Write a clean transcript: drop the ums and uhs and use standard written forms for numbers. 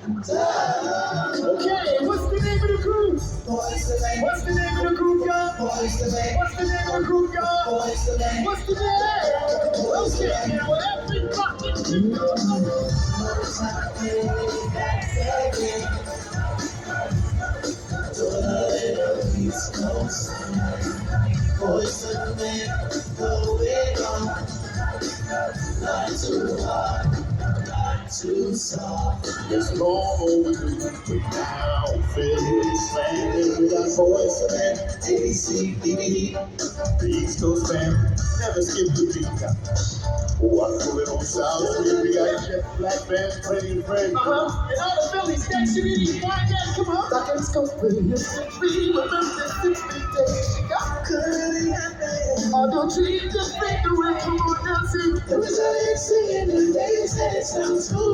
Okay, what's the name of the group? What's the name of the group, y'all? What's the name of the group, y'all? What's the name? Okay, now everybody do Voice of man, going on, not too hard, not too soft. It's normal with the now, feeling slang with our voice of man, ABCD, the East Coast fam, never skip the beat. Oh, I feel it on South Street, we got Jet Black Band playing friends. And all the Philly station, come on. I can scope with you, we remember this day. Could happen. All the trees just fade away, come on, now sing. It was like singing, and they said it sounds cool.